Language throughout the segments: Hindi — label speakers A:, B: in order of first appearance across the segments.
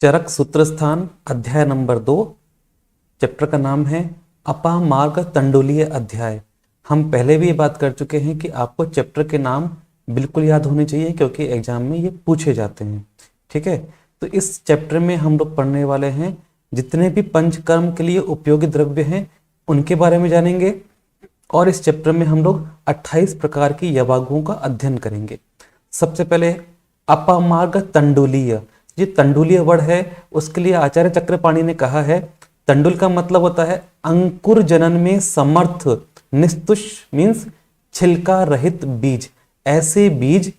A: चरक सूत्रस्थान अध्याय नंबर 2। चैप्टर का नाम है अपामार्ग तंडुलीय अध्याय। हम पहले भी ये बात कर चुके हैं कि आपको चैप्टर के नाम बिल्कुल याद होने चाहिए क्योंकि एग्जाम में ये पूछे जाते हैं। ठीक है, तो इस चैप्टर में हम लोग पढ़ने वाले हैं जितने भी पंचकर्म के लिए उपयोगी द्रव्य हैं उनके बारे में जानेंगे। और इस चैप्टर में हम लोग 28 प्रकार की यवागुओं का अध्ययन करेंगे। सबसे पहले अपामार्ग तंडुलीय। ये तंडुलीय वर्ड है, उसके लिए आचार्य चक्रपाणि ने कहा है तंडुल का मतलब होता है अंकुर जनन में समर्थ, निस्तुष मीन्स छिलका रहित बीज। ऐसे बीज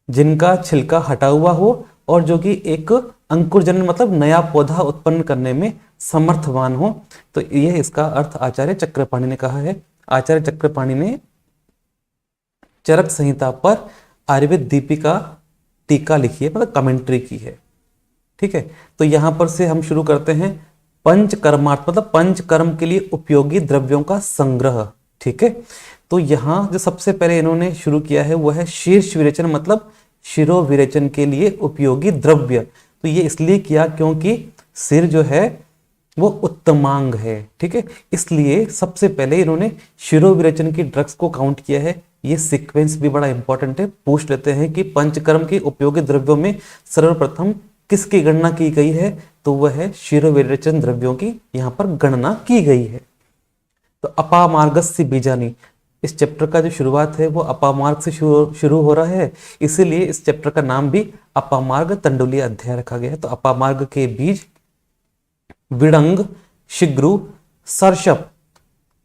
A: जिनका छिलका हटा हुआ हो और जो कि एक अंकुर जनन मतलब नया पौधा उत्पन्न करने में समर्थवान हो। तो यह इसका अर्थ आचार्य चक्रपाणि ने कहा है। आचार्य चक्रपाणि ने चरक संहिता पर आयुर्वेद दीपिका टीका लिखी है, मतलब कमेंट्री की है। ठीक है, तो यहां पर से हम शुरू करते हैं पंचकर्मार्थ मतलब पंचकर्म के लिए उपयोगी द्रव्यों का संग्रह। ठीक है, तो यहां जो सबसे पहले इन्होंने शुरू किया है वह है शीर्ष विरेचन मतलब शिरो विरेचन के लिए उपयोगी द्रव्य। तो ये इसलिए किया क्योंकि सिर जो है वो उत्तमांग है। ठीक है, इसलिए सबसे पहले इन्होंने शिरो विरेचन की ड्रग्स को काउंट किया है। ये सीक्वेंस भी बड़ा इंपॉर्टेंट है, पूछ लेते हैं कि पंचकर्म के उपयोगी द्रव्यों में सर्वप्रथम किसकी गणना की गई है, तो वह है शिरो विरेचन द्रव्यों की यहां पर गणना की गई है। तो अपामार्गस्य बीजानि, इस चैप्टर का जो शुरुआत है वो अपामार्ग से शुरू हो रहा है, इसीलिए इस चैप्टर का नाम भी अपामार्ग तंडुलीय अध्याय रखा गया है। तो अपामार्ग के बीज विड़ंग, शिग्रु, सरशप,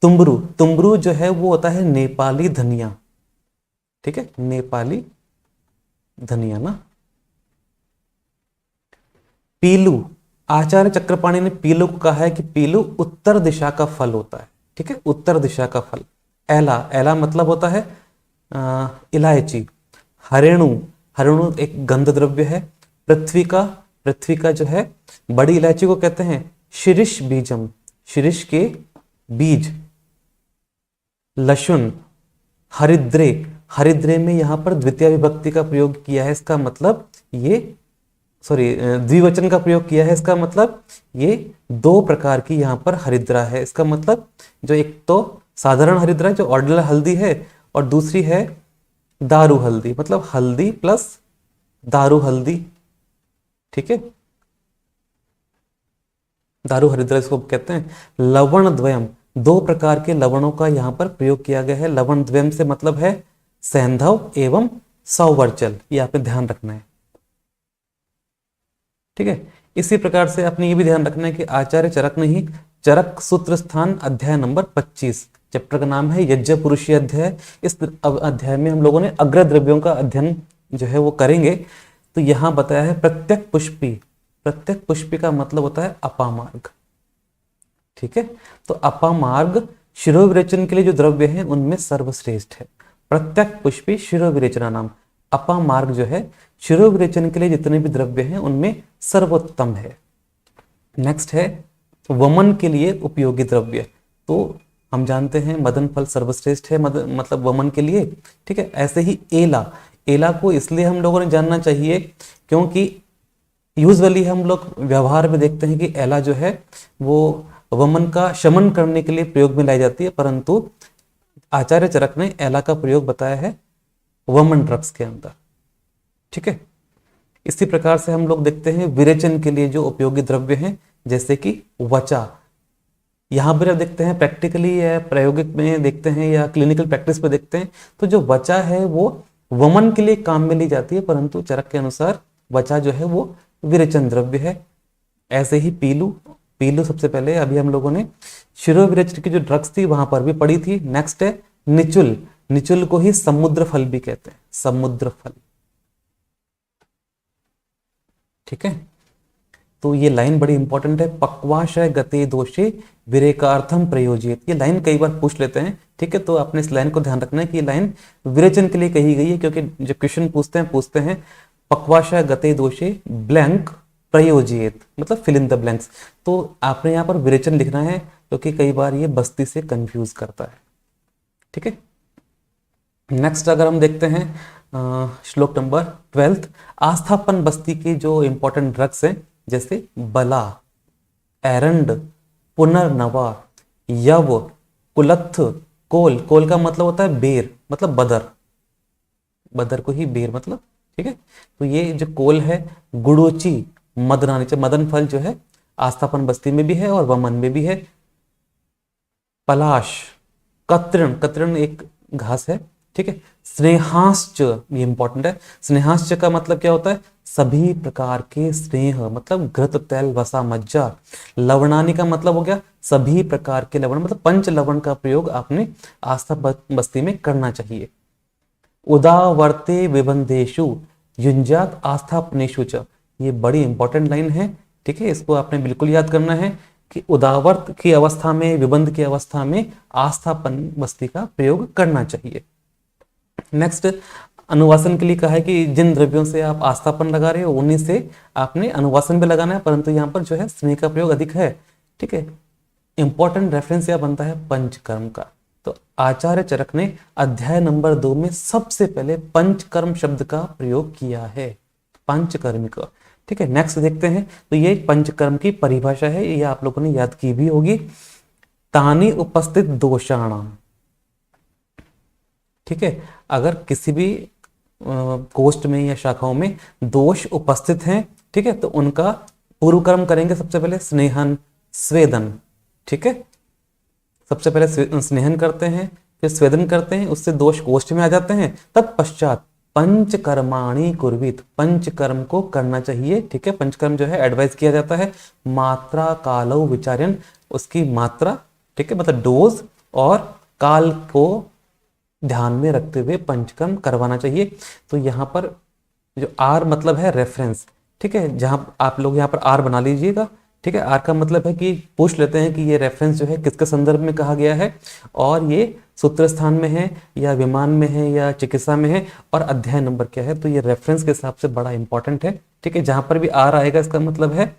A: तुम्बरू। तुम्बरू जो है वो होता है नेपाली धनिया। ठीक है, नेपाली धनिया ना। पीलू, आचार्य चक्रपाणि ने पीलू को कहा है कि पीलू उत्तर दिशा का फल होता है। ठीक है, उत्तर दिशा का फल। एला, एला मतलब होता है इलायची। हरेणु, हरेणु एक गंध द्रव्य है। पृथ्वी का, पृथ्वी का जो है बड़ी इलायची को कहते हैं शिरीष बीजम, शिरीष के बीज। लशुन, हरिद्रे, हरिद्रे में यहां पर द्वितीय विभक्ति का प्रयोग किया है, इसका मतलब ये द्विवचन का प्रयोग किया है, इसका मतलब ये दो प्रकार की यहां पर हरिद्रा है। इसका मतलब जो एक तो साधारण हरिद्रा जो ऑर्डिनल हल्दी है और दूसरी है दारू हल्दी, मतलब हल्दी प्लस दारू हल्दी। ठीक है, दारू हरिद्रा इसको कहते हैं। लवण द्वयम, दो प्रकार के लवणों का यहां पर प्रयोग किया गया है। लवण द्वयम से मतलब है सैंधव एवं सौवर्चल, ये आपने ध्यान रखना है। ठीक है, इसी प्रकार से आपने ये भी ध्यान रखना है कि आचार्य चरक ने ही चरक सूत्र स्थान अध्याय नंबर 25, चैप्टर का नाम है यज्ञ पुरुषीय अध्याय। इस अध्याय में हम लोगों ने अग्र द्रव्यों का अध्ययन जो है वो करेंगे। तो यहां बताया है प्रत्यक पुष्पी, प्रत्यक पुष्पी का मतलब होता है अपामार्ग। ठीक है, तो अपामार्ग शिरोविरेचन के लिए जो द्रव्य है उनमें सर्वश्रेष्ठ है। प्रत्यक पुष्पी शिरोविरेचना नाम। अपामार्ग जो है शिरोविरेचन के लिए जितने भी द्रव्य हैं उनमें सर्वोत्तम है। नेक्स्ट है वमन के लिए उपयोगी द्रव्य। तो हम जानते हैं मदन फल सर्वश्रेष्ठ है, मतलब वमन के लिए। ठीक है, ऐसे ही एला, एला को इसलिए हम लोगों ने जानना चाहिए क्योंकि यूजुअली हम लोग व्यवहार में देखते हैं कि एला जो है वो वमन का शमन करने के लिए प्रयोग में लाई जाती है, परंतु आचार्य चरक ने एला का प्रयोग बताया है वमन ड्रग्स के अंदर। ठीक है, इसी प्रकार से हम लोग देखते हैं विरेचन के लिए जो उपयोगी द्रव्य हैं जैसे कि वचा। यहां पर देखते हैं प्रैक्टिकली या प्रायोगिक में देखते हैं या क्लिनिकल प्रैक्टिस पे देखते हैं, तो जो वचा है वो वमन के लिए काम में ली जाती है, परंतु चरक के अनुसार वचा जो है वो विरेचन द्रव्य है। ऐसे ही पीलू, पीलू सबसे पहले अभी हम लोगों ने शिरोविरेचन की जो ड्रग्स थी वहां पर भी पढ़ी थी। नेक्स्ट है निचुल, निचुल को ही समुद्र फल भी कहते हैं, समुद्र फल। ठीक है, तो ये लाइन बड़ी इंपॉर्टेंट है, पक्वाशय गते दोषे विरेकार्थम प्रयोजित। ये लाइन कई बार पूछ लेते हैं। ठीक है, तो आपने इस लाइन को ध्यान रखना है कि ये लाइन विरेचन के लिए कही गई है, क्योंकि जब क्वेश्चन पूछते हैं पक्वाशय गते दोषे ब्लैंक प्रयोजित मतलब फिल इन द ब्लैंक्स। तो आपने यहाँ पर विरेचन लिखना है क्योंकि कई बार ये बस्ती से कंफ्यूज करता है। ठीक है, नेक्स्ट अगर हम देखते हैं श्लोक नंबर 12, आस्थापन बस्ती के जो इंपॉर्टेंट ड्रग्स हैं जैसे बला, एरंड, पुनर्नवा, यव, कुलत्थ, कोल। कोल का मतलब होता है बेर, मतलब बदर, बदर को ही बेर मतलब, ठीक है। तो ये जो कोल है, गुड़ोची, मदनानी, मदन फल जो है आस्थापन बस्ती में भी है और वमन में भी है। पलाश, कतृण, कतृण एक घास है, ठीक है। स्नेहाश्च, ये इंपॉर्टेंट है। स्नेहाश्च का मतलब क्या होता है? सभी प्रकार के स्नेह, मतलब घृत, तेल, वसा, मज्जा। लवणानी का मतलब हो गया सभी प्रकार के लवण, मतलब पंच लवण का प्रयोग आपने आस्था बस्ती में करना चाहिए। उदावर्ते विबंधेषु युंजात आस्थापनेषु च, ये बड़ी इंपॉर्टेंट लाइन है, ठीक है। इसको आपने बिल्कुल याद करना है कि उदावर्त की अवस्था में, विबंध की अवस्था में आस्थापन बस्ती का प्रयोग करना चाहिए। नेक्स्ट, अनुवासन के लिए कहा है कि जिन द्रव्यों से आप आस्थापन लगा रहे हो उन्हीं से आपने अनुवासन भी लगाना है, परंतु यहाँ पर जो है स्नेह का प्रयोग अधिक है, ठीक है। इंपॉर्टेंट रेफरेंस यह बनता है पंचकर्म का। तो आचार्य चरक ने अध्याय नंबर 2 में सबसे पहले पंचकर्म शब्द का प्रयोग किया है, पंचकर्मिक, ठीक है। नेक्स्ट देखते हैं, तो ये पंचकर्म की परिभाषा है, ये आप लोगों ने याद की भी होगी। तानी उपस्थित दोषाणाम, ठीक है। अगर किसी भी कोष्ठ में या शाखाओं में दोष उपस्थित हैं, ठीक है, तो उनका पूर्व कर्म करेंगे सबसे पहले स्नेहन, स्वेदन, ठीक है। सबसे पहले स्नेहन करते हैं, फिर स्वेदन करते हैं, उससे दोष कोष्ठ में आ जाते हैं। तत्पश्चात पंचकर्माणि कुर्वीत, पंचकर्म को करना चाहिए, ठीक है। पंचकर्म जो है एडवाइस किया जाता है। मात्रा कालो विचार्यन, उसकी मात्रा, ठीक है, मतलब डोज और काल को ध्यान में रखते हुए पंचकर्म करवाना चाहिए। तो यहाँ पर जो आर मतलब है रेफरेंस, ठीक है, जहां आप लोग यहाँ पर आर बना लीजिएगा, ठीक है। आर का मतलब है कि पूछ लेते हैं कि ये रेफरेंस जो है किसके संदर्भ में कहा गया है, और ये सूत्र स्थान में है या विमान में है या चिकित्सा में है, और अध्याय नंबर क्या है। तो ये रेफरेंस के हिसाब से बड़ा इंपॉर्टेंट है, ठीक है। जहां पर भी आर आएगा इसका मतलब है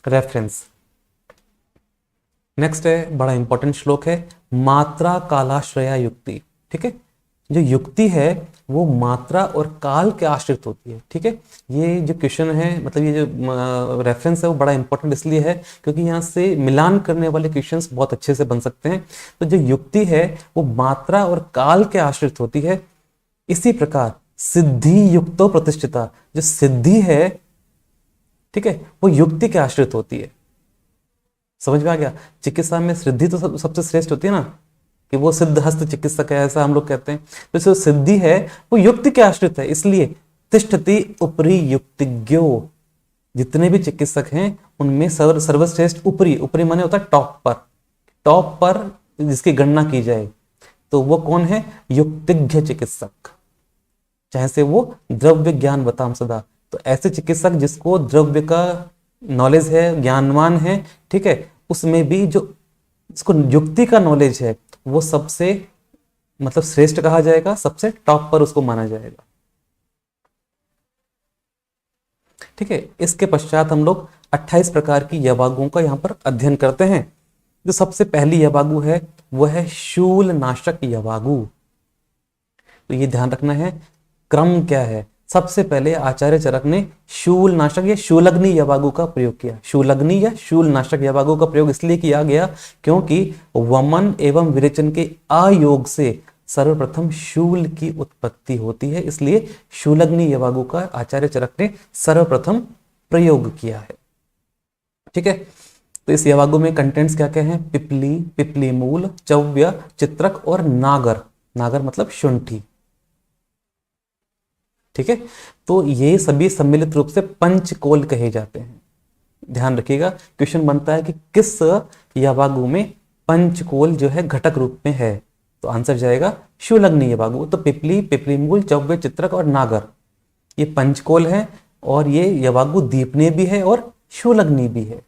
A: रेफरेंस। नेक्स्ट है, बड़ा इंपॉर्टेंट श्लोक है, मात्रा कालाश्रया युक्ति, ठीक है। जो युक्ति है वो मात्रा और काल के आश्रित होती है, ठीक है। ये जो क्वेश्चन है, मतलब ये जो रेफरेंस है वो बड़ा इंपॉर्टेंट इसलिए है क्योंकि यहाँ से मिलान करने वाले क्वेश्चंस बहुत अच्छे से बन सकते हैं। तो जो युक्ति है वो मात्रा और काल के आश्रित होती है। इसी प्रकार सिद्धि युक्तो प्रतिष्ठिता, जो सिद्धि है, ठीक है, वो युक्ति के आश्रित होती है। समझ में आ गया? चिकित्सा में सिद्धि तो सबसे श्रेष्ठ होती है ना, कि वो सिद्ध हस्त चिकित्सक है, ऐसा हम लोग कहते हैं। तो जो सिद्धि है वो युक्ति के आश्रित है, इसलिए तिष्ठति उपरि युक्तिज्ञो, जितने भी चिकित्सक हैं उनमें सर्वश्रेष्ठ ऊपरी, ऊपरी माने होता है टॉप पर, टॉप पर जिसकी गणना की जाए तो वो कौन है? युक्तिज्ञ चिकित्सक, चाहे से वो द्रव्य ज्ञान बताम सदा। तो ऐसे चिकित्सक जिसको द्रव्य का नॉलेज है, ज्ञानवान है, ठीक है, उसमें भी जो इसको युक्ति का नॉलेज है वो सबसे मतलब श्रेष्ठ कहा जाएगा, सबसे टॉप पर उसको माना जाएगा, ठीक है। इसके पश्चात हम लोग 28 प्रकार की यवागुओं का यहां पर अध्ययन करते हैं। जो सबसे पहली यवागु है वो है शूल नाशक यवागु। तो ये ध्यान रखना है क्रम क्या है। सबसे पहले आचार्य चरक ने शूल नाशक या शूलग्नि यवागु का प्रयोग किया। शूलग्नि या शूल नाशक यवागु का प्रयोग इसलिए किया गया क्योंकि वमन एवं विरेचन के अयोग से सर्वप्रथम शूल की उत्पत्ति होती है, इसलिए शूलग्नि यवागु का आचार्य चरक ने सर्वप्रथम प्रयोग किया है, ठीक है। तो इस यवागु में कंटेंट्स क्या क्या हैं? पिपली, पिपली मूल, चव्य, चित्रक और नागर। नागर मतलब शुंठी, ठीक है। तो ये सभी सम्मिलित रूप से पंचकोल कहे जाते हैं। ध्यान रखिएगा, क्वेश्चन बनता है कि किस यवागु में पंचकोल जो है घटक रूप में है, तो आंसर जाएगा शूलग्नि यवागु। तो पिपली, पिपली मूल, चव्य, चित्रक और नागर ये पंचकोल है, और ये यवागु दीपनीय भी है और शूलग्नि भी है।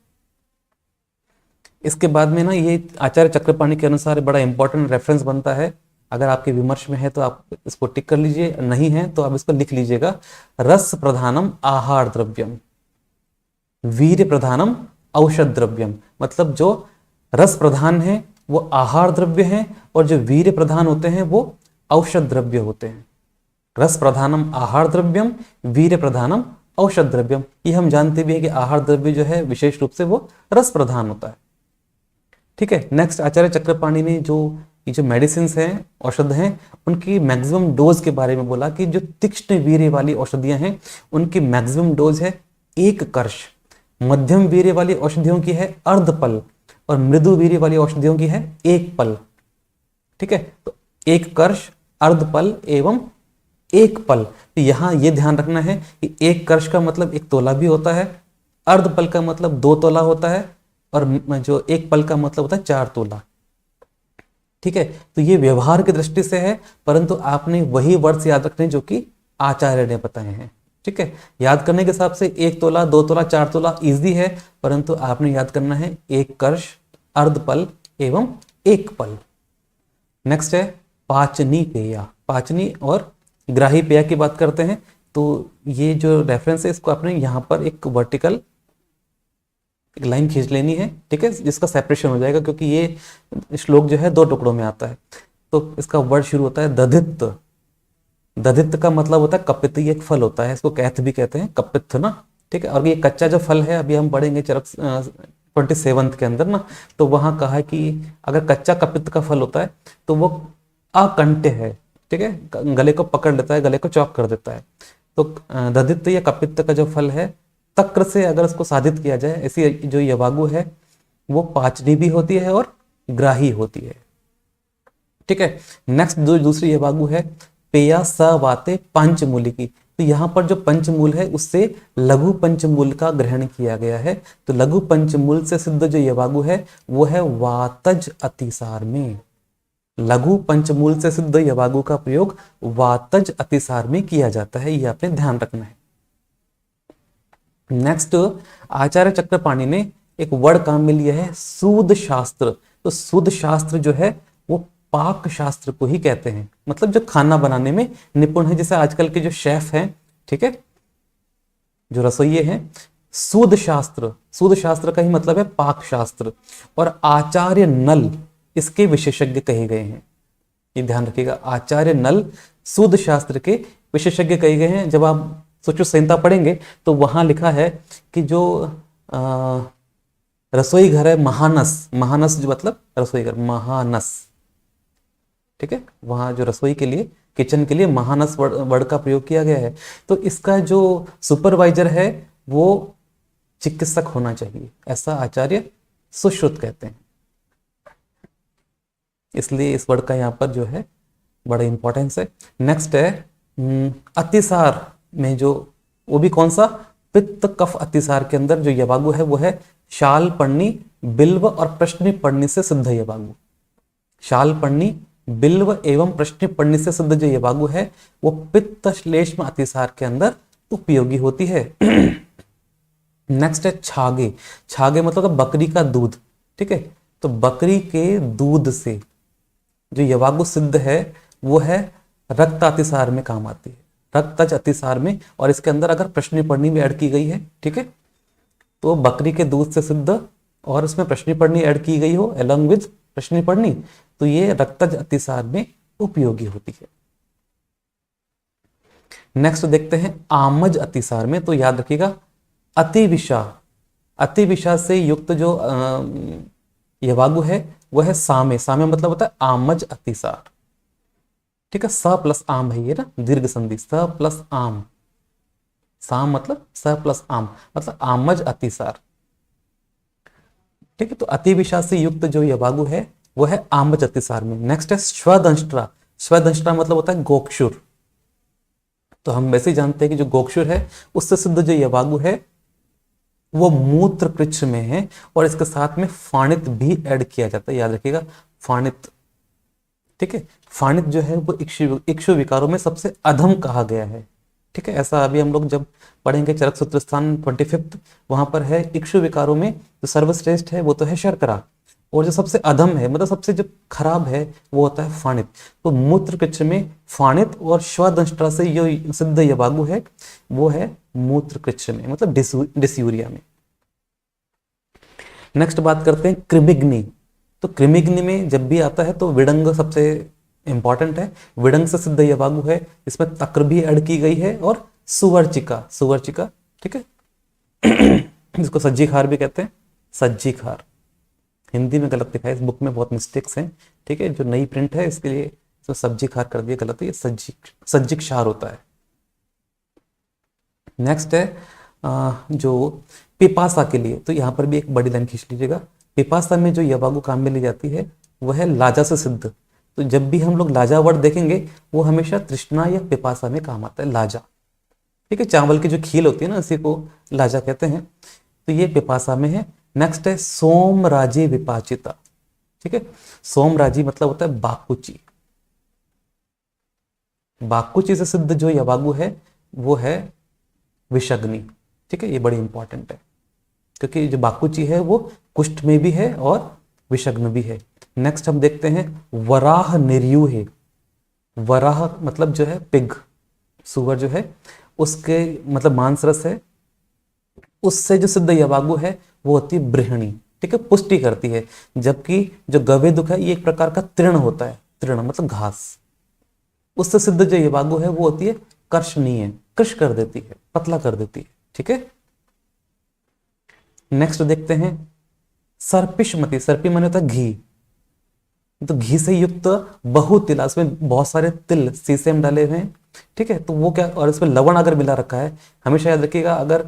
A: इसके बाद में ना ये आचार्य चक्रपाणि के अनुसार बड़ा इंपॉर्टेंट रेफरेंस बनता है। अगर आपके विमर्श में है तो आप इसको टिक कर लीजिए, नहीं है तो आप इसको लिख लीजिएगा। रस प्रधानम आहार द्रव्यम, वीर्य प्रधानम औषध द्रव्यम। मतलब जो रस प्रधान है वो आहार द्रव्य है, और जो वीर्य प्रधान होते हैं वो औषध द्रव्य होते हैं। रस प्रधानम आहार द्रव्यम, वीर्य प्रधानम औषध द्रव्यम। ये हम जानते भी हैं कि आहार द्रव्य जो है विशेष रूप से वो रस प्रधान होता है। ठीक है, नेक्स्ट आचार्य चक्रपाणि ने जो ये जो मेडिसिन हैं, औषध हैं, उनकी मैक्सिमम डोज के बारे में बोला कि जो तीक्ष्ण वीर्य वाली औषधियां हैं उनकी मैक्सिमम डोज है 1 कर्ष, मध्यम वीर्य वाली औषधियों की है अर्धपल और मृदु वीर्य वाली औषधियों की है 1 पल। ठीक है, तो 1 कर्ष, अर्धपल एवं 1 पल। तो यहां यह ध्यान रखना है कि 1 कर्ष का मतलब 1 तोला भी होता है, अर्धपल का मतलब 2 तोला होता है और जो 1 पल का मतलब होता है 4 तोला। ठीक है, तो ये व्यवहार की दृष्टि से है, परंतु आपने वही वर्ड्स याद रखने जो कि आचार्य ने बताए हैं। ठीक है, याद करने के हिसाब से 1 तोला, 2 तोला, 4 तोला इजी है, परंतु आपने याद करना है 1 कर्ष, अर्धपल एवं 1 पल। नेक्स्ट है पाचनी पेया। पाचनी और ग्राही पेया की बात करते हैं, तो ये जो रेफरेंस है इसको आपने यहाँ पर एक वर्टिकल एक लाइन खींच लेनी है। ठीक है, जिसका सेपरेशन हो जाएगा, क्योंकि ये श्लोक जो है 2 टुकड़ों में आता है। तो इसका वर्ड शुरू होता है दधित। दधित का मतलब होता है कपित, ये एक फल होता है, इसको कैथ भी कहते हैं, कपित ना। ठीक है, और ये कच्चा जो फल है अभी हम पढ़ेंगे चरक 27 के अंदर ना, तो वहां कहा है कि अगर कच्चा कपित का फल होता है तो वो अकंट्य है। ठीक है, गले को पकड़ लेता है, गले को चौक कर देता है। तो दधित या कपित का जो फल है, तक्र से अगर इसको साधित किया जाए, ऐसी जो यवागु है वो पाचनी भी होती है और ग्राही होती है। ठीक है, नेक्स्ट दूसरी यवागु है पेया सवाते पंचमूली की। तो यहाँ पर जो पंचमूल है उससे लघु पंचमूल का ग्रहण किया गया है। तो लघु पंचमूल से सिद्ध जो यवागु है वो है वातज अतिसार में। लघु पंचमूल से सिद्ध यवागु का प्रयोग वातज अतिसार में किया जाता है, ये आपने ध्यान रखना है। नेक्स्ट आचार्य चक्रपाणि ने एक वर्ड काम में लिया है सूद शास्त्र। तो सूद शास्त्र जो है वो पाक शास्त्र को ही कहते हैं, मतलब जो खाना बनाने में निपुण है, जैसे आजकल के जो शेफ हैं, ठीक है, जो रसोइये हैं। सूद शास्त्र का ही मतलब है पाक शास्त्र। और आचार्य नल इसके विशेषज्ञ कहे गए हैं, ये ध्यान रखिएगा। आचार्य नल सूद शास्त्र के विशेषज्ञ कहे गए हैं। जब आप सुश्रुत संहिता पढ़ेंगे तो वहां लिखा है कि जो रसोई घर है महानस जो मतलब रसोई घर महानस। ठीक है, वहां जो रसोई के लिए किचन के लिए महानस वर्ड का प्रयोग किया गया है। तो इसका जो सुपरवाइजर है वो चिकित्सक होना चाहिए, ऐसा आचार्य सुश्रुत कहते हैं। इसलिए इस वर्ड का यहाँ पर जो है बड़ा इंपॉर्टेंस है। नेक्स्ट है अतिसार में जो, वो भी कौन सा, पित्त कफ अतिसार के अंदर जो यवागु है वो है शाल पर्णी, बिल्व और प्रश्नि पर्णी से सिद्ध यवागु। शाल पर्णी, बिल्व एवं प्रश्नि पर्णी से सिद्ध जो यवागु है वो पित्त श्लेष्म अतिसार के अंदर उपयोगी होती है। नेक्स्ट है छागे। छागे मतलब बकरी का दूध। ठीक है, तो बकरी के दूध से जो यवागु सिद्ध है वो है रक्त अतिसार में काम आती है, रक्तज अतिसार में। और इसके अंदर अगर प्रश्नि पर्णी भी ऐड की गई है, ठीक है, तो बकरी के दूध से सिद्ध और इसमें प्रश्नि पर्णी ऐड की गई हो अलॉन्ग विद प्रश्नि पर्णी, तो ये रक्तज अतिसार में उपयोगी होती है। नेक्स्ट देखते हैं आमज अतिसार में। तो याद रखिएगा अतिविषा से युक्त जो यवागु है वो है सामे। सामे मतलब होता है आमज अतिसार। ठीक है, स प्लस आम है ये ना, दीर्घ संधि, स प्लस आम, साम मतलब स प्लस आम मतलब आमज अतिसार। ठीक है, तो अतिविषा से युक्त जो यवागु है वो है आमज अतिसार में। नेक्स्ट है स्वदंष्ट्रा। स्वदंष्ट्रा मतलब होता है गोक्षुर। तो हम वैसे ही जानते हैं कि जो गोक्षुर है उससे सिद्ध जो यवागु है वो मूत्र कृच्छ में है, और इसके साथ में फाणित भी ऐड किया जाता है। याद रखिएगा फाणित। ठीक है, फाणित जो है वो इक्षु विकारों में सबसे अधम कहा गया है। ठीक है, ऐसा अभी हम लोग जब पढ़ेंगे चरक सूत्र स्थान 25 वहां पर है इक्षु विकारों में जो सर्वश्रेष्ठ है वो तो है शर्करा, और जो सबसे अधम है मतलब सबसे जो खराब है वो होता है फाणित। तो मूत्र कृच्छ में फाणित और स्वदंष्ट्रा से जो सिद्ध यवागु है वो है मूत्र कृच्छ में मतलब डिस्यूरिया में। नेक्स्ट बात करते हैं कृमिग्नि। तो कृमिग्नि में जब भी आता है तो विडंग सबसे इंपॉर्टेंट है। विडंग से सिद्ध यवागु है, इसमें तक्र भी ऐड की गई है और सुवर्चिका ठीक है। जिसको सज्जी खार भी कहते हैं, सज्जी खार। हिंदी में गलत लिखा है, इस बुक में बहुत मिस्टेक्स हैं, ठीक है। जो नई प्रिंट है इसके लिए तो सब्जी खार कर दिया गलत है, ये सज्जी क्षार होता है। नेक्स्ट है जो पिपासा के लिए, तो यहाँ पर भी एक बड़ी लाइन खींच लीजिएगा। पिपासा में जो यवागु काम में ली जाती है वह है लाजा से सिद्ध। तो जब भी हम लोग लाजा वर्ड देखेंगे वो हमेशा तृष्णा या पिपासा में काम आता है, लाजा, ठीक है। चावल की जो खील होती है ना, इसी को लाजा कहते हैं। तो ये पिपासा में है। नेक्स्ट है सोमराजी विपाचिता, ठीक है। सोमराजी मतलब होता है बाकुची। बाकुची से सिद्ध जो यवागु है वो है विषग्नि, ठीक है। ये बड़ी इंपॉर्टेंट है क्योंकि जो बाकुची है वो कुष्ठ में भी है और विषग्न भी है। नेक्स्ट हम देखते हैं वराह निर्यु है। वराह मतलब जो है पिग, सुअर जो है उसके मतलब मांस रस है, उससे जो सिद्ध यवागु है वो होती है बृहणी, ठीक है, पुष्टि करती है। जबकि जो गवेदुक है ये एक प्रकार का तृण होता है, तृण मतलब घास। उससे सिद्ध जो यवागु है वो होती है कर्षणीय, कृश कर देती है, पतला कर देती है, ठीक है। नेक्स्ट देखते हैं सर्पिष्मति। सर्पी माने होता है घी, तो घी से युक्त बहुतिला, इसमें बहुत सारे तिल सीसेम डाले हुए हैं, ठीक है। तो वो क्या, और इसमें लवण अगर मिला रखा है, हमेशा याद रखिएगा अगर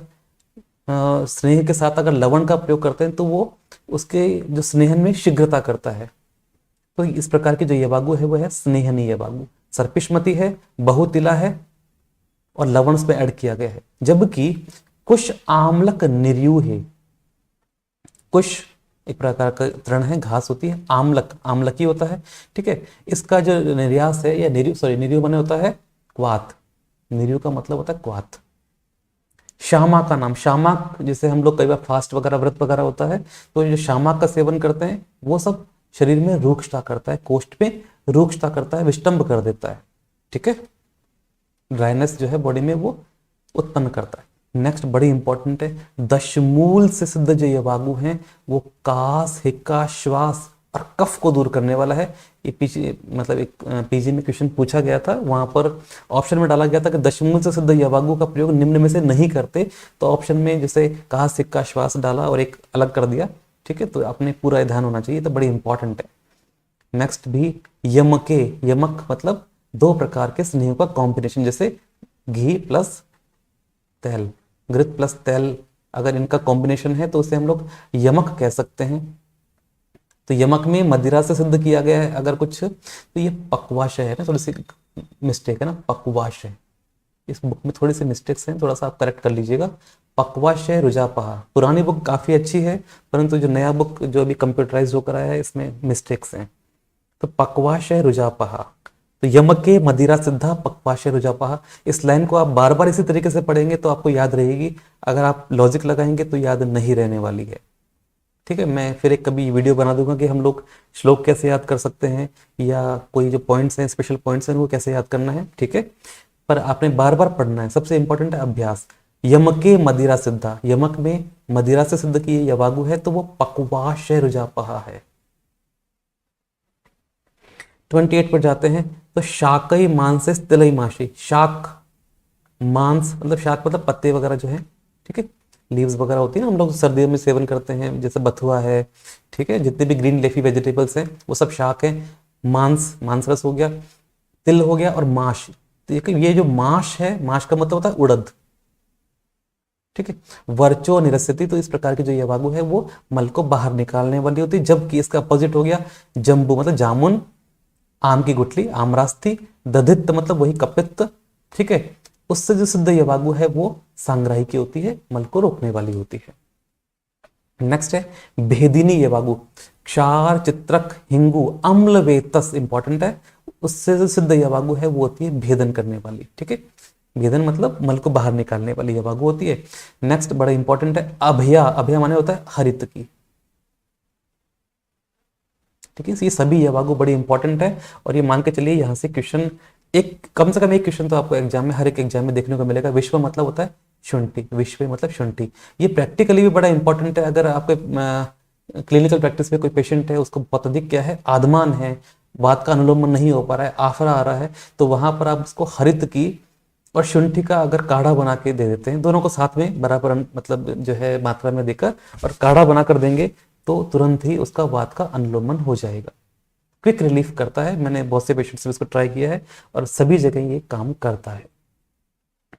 A: स्नेह के साथ अगर लवण का प्रयोग करते हैं तो वो उसके जो स्नेहन में शीघ्रता करता है। तो इस प्रकार की जो यवागु है वो है स्नेहनी यवागु। सर्पिष्मति है, बहुतिला है और लवण पे ऐड किया गया है। जबकि कुश आम्लक निर्यु है। कुश एक प्रकार का तृण है, घास होती है, आम्लक आम्लकी होता है, ठीक है। इसका जो निर्यास है या निर्यु बने होता है क्वाथ। निर्यु का मतलब होता है क्वाथ। शामाक का नाम, शामाक जिसे हम लोग कई बार फास्ट वगैरह व्रत वगैरह होता है तो जो शामाक का सेवन करते हैं वो सब शरीर में रूक्षता करता है, कोष्ठ में रूक्षता करता है, विष्टंभ कर देता है, ठीक है। ड्राइनेस जो है बॉडी में वो उत्पन्न करता है। नेक्स्ट बड़ी इंपॉर्टेंट है, दशमूल से सिद्ध जो यवागु हैं वो कास, हिक्का, श्वास और कफ को दूर करने वाला है। ये पीछे मतलब एक पीजी में क्वेश्चन पूछा गया था, वहां पर ऑप्शन में डाला गया था कि दशमूल से सिद्ध यवागु का प्रयोग निम्न में से नहीं करते, तो ऑप्शन में जैसे कास, हिक्का, श्वास डाला और एक अलग कर दिया, ठीक है। तो अपने पूरा ध्यान होना चाहिए, तो बड़ी इंपॉर्टेंट है। नेक्स्ट भी यमके, यमक मतलब दो प्रकार के स्नेह का कॉम्बिनेशन, जैसे घी प्लस तेल, घृत प्लस तेल, अगर इनका कॉम्बिनेशन है तो उसे हम लोग यमक कह सकते हैं। तो यमक में मदिरा से सिद्ध किया गया है अगर कुछ, तो ये पक्वाशय है ना, थोड़ी सी मिस्टेक है ना, पक्वाशय। इस बुक में थोड़ी सी मिस्टेक्स हैं, थोड़ा सा आप करेक्ट कर लीजिएगा। पक्वाशय रुजापहा, पुरानी बुक काफी अच्छी है परंतु जो नया बुक जो अभी कंप्यूटराइज होकर आया है इसमें मिस्टेक्स हैं। तो पक्वाशय रुजापहा, तो यमके मदिरा सिद्धा पक्वाशय रुजापहा। इस लाइन को आप बार बार इसी तरीके से पढ़ेंगे तो आपको याद रहेगी, अगर आप लॉजिक लगाएंगे तो याद नहीं रहने वाली है, ठीक है। मैं फिर एक कभी वीडियो बना दूंगा कि हम लोग श्लोक कैसे याद कर सकते हैं या कोई जो पॉइंट्स हैं, स्पेशल पॉइंट्स हैं, वो कैसे याद करना है, ठीक है। पर आपने बार बार पढ़ना है, सबसे इंपॉर्टेंट है अभ्यास। यमके मदिरा सिद्धा, यमक में मदिरा से सिद्ध की यवागु है तो वो पक्वाशय रुजापहा है। 28 पर जाते हैं, तो शाकई मांस तिलई माशी। शाक मांस मतलब शाक मतलब पत्ते वगैरह जो है, ठीक है, लीव्स वगैरह होती है ना, हम लोग सर्दियों में सेवन करते हैं, जैसे बथुआ है, ठीक है, जितने भी ग्रीन लेफी वेजिटेबल्स हैं वो सब शाक है। मांस, मांस रस हो गया, तिल हो गया और माश। तो ये जो माश है, माश का मतलब होता है उड़द, ठीक है। वर्चो निरस्यति, तो इस प्रकार की जो यवागु है वो मल को बाहर निकालने वाली होती है। जबकि इसका अपोजिट हो गया जम्बू मतलब जामुन, आम की गुठली, आमरास्ती। दधित मतलब वही कपित्त, ठीक है। उससे जो सिद्ध यवागु है वो सांग्राही की होती है, मल को रोकने वाली होती है। नेक्स्ट है भेदिनी यवागु, क्षार, चित्रक, हिंगु, अम्ल वेतस, इंपॉर्टेंट है। उससे जो सिद्ध यवागु है वो होती है भेदन करने वाली, ठीक है। भेदन मतलब मल को बाहर निकालने वाली यवागु होती है। नेक्स्ट बड़ा इंपॉर्टेंट है अभया, अभया माने होता है हरित की, ठीक है। ये सभी यवागु बड़ी इंपॉर्टेंट है और ये मान के चलिए यहाँ से क्वेश्चन एक, कम से कम एक क्वेश्चन तो आपको एग्जाम में, हर एक एग्जाम में देखने को मिलेगा। विश्व मतलब होता है शुंठी, विश्व मतलब शुंठी। ये प्रैक्टिकली भी बड़ा इंपॉर्टेंट है। अगर आपके क्लिनिकल प्रैक्टिस में कोई पेशेंट है, उसको बहुत अधिक क्या है, आदमान है, बात का अनुलोमन नहीं हो पा रहा है, आफरा आ रहा है, तो वहां पर आप उसको हरित की और शुंठी का अगर काढ़ा बना के दे देते हैं, दोनों को साथ में बराबर मतलब जो है मात्रा में देकर और काढ़ा बना कर देंगे तो तुरंत ही उसका वात का अनुलोमन हो जाएगा। क्विक रिलीफ करता है, मैंने बहुत से पेशेंट्स में इसको ट्राई किया है और सभी जगह ये काम करता है।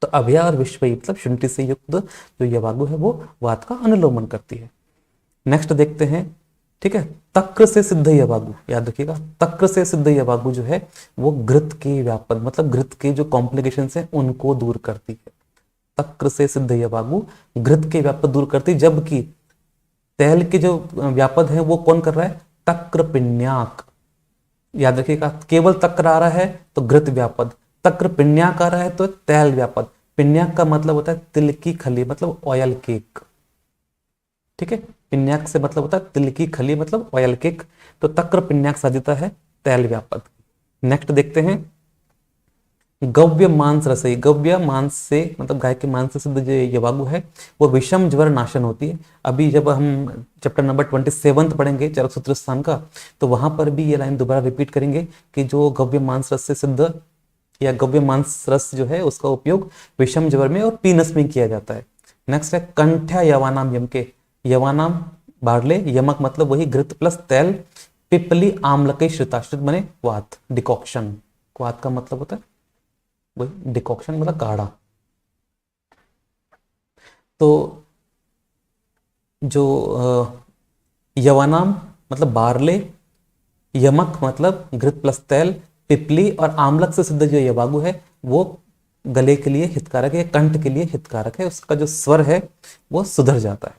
A: तो अभया और विश्वई मतलब शुंठी से युक्त जो यवागु है वो वात का अनुलोमन करती है। नेक्स्ट देखते हैं, ठीक है, तक्र से सिद्ध यवागु, याद रखिएगा तक्र से सिद्ध यवागु जो है वो घृत के व्यापद मतलब घृत के जो कॉम्प्लिकेशंस हैं उनको दूर करती है। तक्र से सिद्ध यवागु घृत के व्यापद दूर करती, जबकि तैल के जो व्यापद है वो कौन कर रहा है, तक्र पिण्याक। याद रखिएगा केवल तक्र आ रहा है तो घृत व्यापद, तक्र पिण्याक आ रहा है तो तैल व्यापद। पिण्याक का मतलब होता है तिल की खली मतलब ऑयल केक, ठीक है, पिण्याक से मतलब होता है तिल की खली मतलब ऑयल केक, तो तक्र पिण्याक साधिता है तैल व्यापद। नेक्स्ट देखते हैं, गव्य मांस रसई, गव्य मांस से मतलब गाय के मांस से सिद्ध जो यवागु है वो विषम ज्वर नाशन होती है। अभी जब हम चैप्टर नंबर 27 पढ़ेंगे चरक सूत्र स्थान का, तो वहां पर भी ये लाइन दोबारा रिपीट करेंगे कि जो गव्य मांस रस से सिद्ध या गव्य मांस रस जो है उसका उपयोग विषम ज्वर में और पीनस में किया जाता है। नेक्स्ट है कंठ्या यवानाम यम के, यवानाम बार्ले, यमक मतलब वही घृत प्लस तैल, पिपली आम्लकई श्रिताश्रित बने वात, डिकॉक्शन, वात का मतलब होता है वही डिकॉक्शन मतलब काढ़ा। तो जो यवानाम मतलब बारले, यमक मतलब घृत प्लस तैल, पिपली और आमलक से सिद्ध जो यवागु है वो गले के लिए हितकारक है, कंठ के लिए हितकारक है, उसका जो स्वर है वो सुधर जाता है।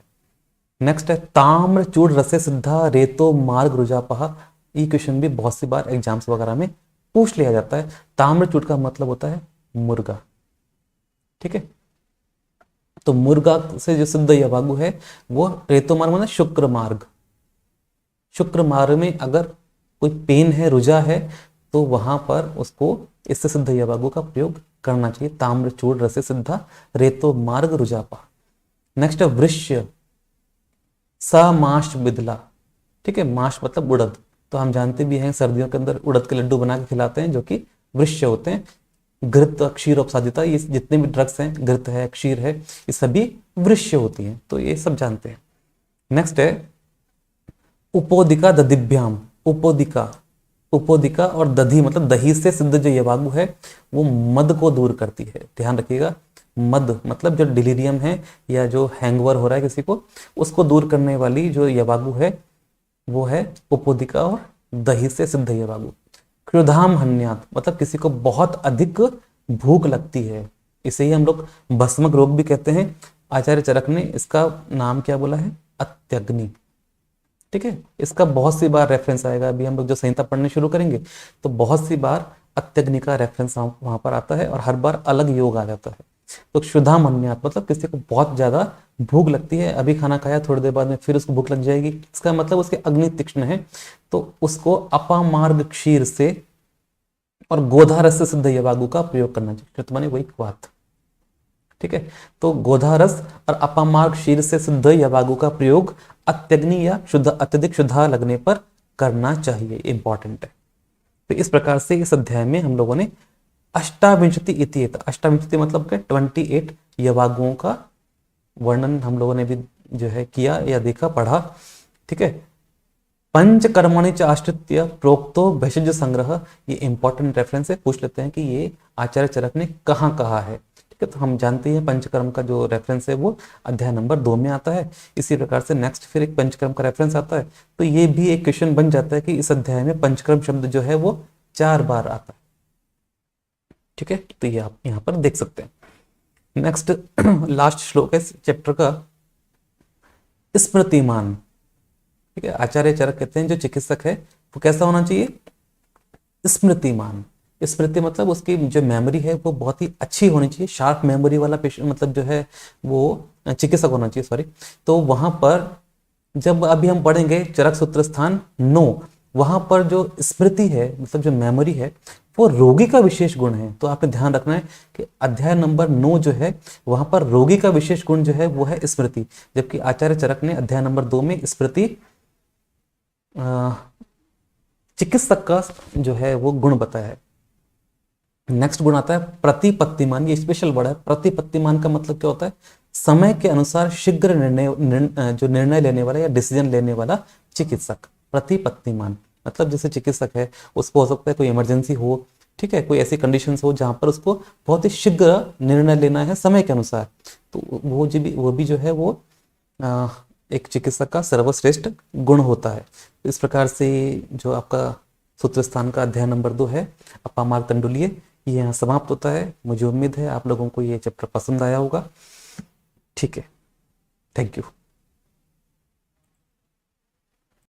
A: नेक्स्ट है ताम्र चूड़ रसे सिद्धा रेतो मार्ग रुजापहा, ये क्वेश्चन भी बहुत सी बार एग्जाम्स वगैरह में पूछ लिया जाता है। ताम्र चूड़ का मतलब होता है मुर्गा, ठीक है, तो मुर्गा से जो सिद्ध यवागु है वो रेतो मार्ग मतलब शुक्र मार्ग, शुक्र मार्ग में अगर कोई पेन है रुजा है तो वहां पर उसको इससे सिद्ध यवागु का प्रयोग करना चाहिए। ताम्र चूड़ रसे सिद्धा रेतो मार्ग रुजापा। नेक्स्ट है वृश्य सा माश बिदला, ठीक है, माश मतलब उड़द, तो हम जानते भी हैं सर्दियों के अंदर उड़द के लड्डू बना के खिलाते हैं जो कि वृश्य होते हैं। घृत क्षीर उपसादिता, ये जितने भी ड्रग्स हैं घृत है क्षीर है ये सभी वृश्य होती हैं, तो ये सब जानते हैं। नेक्स्ट है उपोदिका दधिभ्याम, उपोदिका, उपोदिका और दधी मतलब दही से सिद्ध जो यवागु है वो मद को दूर करती है। ध्यान रखिएगा मद मतलब जो डिलीरियम है या जो हैंगओवर हो रहा है किसी को उसको दूर करने वाली जो यवागु है वो है उपोदिका और दही से सिद्ध यवागु। क्षुधाम हन्यात मतलब किसी को बहुत अधिक भूख लगती है, इसे ही हम लोग भस्मक रोग भी कहते हैं। आचार्य चरक ने इसका नाम क्या बोला है, अत्यग्नि, ठीक है, इसका बहुत सी बार रेफरेंस आएगा। अभी हम लोग जो संहिता पढ़ने शुरू करेंगे तो बहुत सी बार अत्यग्नि का रेफरेंस वहां पर आता है और हर बार अलग योग आ जाता है। तो क्षुधाम हन्यात मतलब किसी को बहुत ज्यादा भूख लगती है, अभी खाना खाया थोड़ी देर बाद में फिर उसको भूख लग जाएगी, इसका मतलब उसके अग्नि तीक्ष्ण है, तो उसको अपामार्ग क्षीर से और गोधा रस से सिद्ध यवागु का प्रयोग करना चाहिए, तो माने वही बात, ठीक है। तो गोधा रस और अपामार्ग क्षीर से सिद्ध यवागु का प्रयोग अत्यग्नि या शुद्ध अत्यधिक शुद्धा लगने पर करना चाहिए, इंपॉर्टेंट है। तो इस प्रकार से इस अध्याय में हम लोगों ने अष्टाविंशति इत्येत, अष्टाविंशति मतलब के 28 यवागुओं का वर्णन हम लोगों ने भी जो है किया या देखा पढ़ा, ठीक है। पंच कर्मणि च आश्रित्य प्रोक्तो भेषज संग्रह, ये इंपॉर्टेंट रेफरेंस है, पूछ लेते हैं कि ये आचार्य चरक ने कहाँ कहा है, ठीक है। तो हम जानते हैं पंचकर्म का जो रेफरेंस है वो अध्याय नंबर 2 में आता है। इसी प्रकार से नेक्स्ट फिर एक पंचकर्म का रेफरेंस आता है, तो ये भी एक क्वेश्चन बन जाता है कि इस अध्याय में पंचकर्म शब्द जो है वो 4 बार आता है, ठीक है। तो ये आप यहाँ पर देख सकते हैं। नेक्स्ट लास्ट श्लोक है चैप्टर का, स्मृतिमान, ठीक है। आचार्य चरक कहते हैं जो चिकित्सक है वो कैसा होना चाहिए, स्मृतिमान। स्मृति मतलब उसकी जो मेमोरी है वो बहुत ही अच्छी होनी चाहिए, शार्प मेमोरी वाला पेशेंट मतलब जो है वो चिकित्सक होना चाहिए, सॉरी। तो वहां पर जब अभी हम पढ़ेंगे चरक सूत्र स्थान 9, वहां पर जो स्मृति है मतलब जो मेमोरी है वो रोगी का विशेष गुण है। तो आपने ध्यान रखना है कि अध्याय नंबर 9 जो है वहां पर रोगी का विशेष गुण जो है वो है स्मृति, जबकि आचार्य चरक ने अध्याय नंबर 2 में स्मृति चिकित्सक का जो है वो गुण बताया है। नेक्स्ट गुण आता है प्रतिपत्तिमान। ये स्पेशल वर्ड है। प्रतिपत्तिमान का मतलब क्या होता है? समय के अनुसार शीघ्र जो निर्णय लेने वाला या डिसीजन लेने वाला चिकित्सक। प्रतिपत्तिमान मतलब जैसे चिकित्सक है, उसको हो सकता है कोई इमरजेंसी हो, ठीक है, कोई ऐसी कंडीशंस हो जहां पर उसको बहुत ही शीघ्र निर्णय लेना है समय के अनुसार, तो वो भी जो है वो अ, एक चिकित्सक का सर्वश्रेष्ठ गुण होता है। इस प्रकार से जो आपका सूत्र स्थान का अध्याय नंबर 2 है अपामार्ग तंडुलीय, ये यहाँ समाप्त होता है। मुझे उम्मीद है आप लोगों को ये चैप्टर पसंद आया होगा। ठीक है, थैंक यू।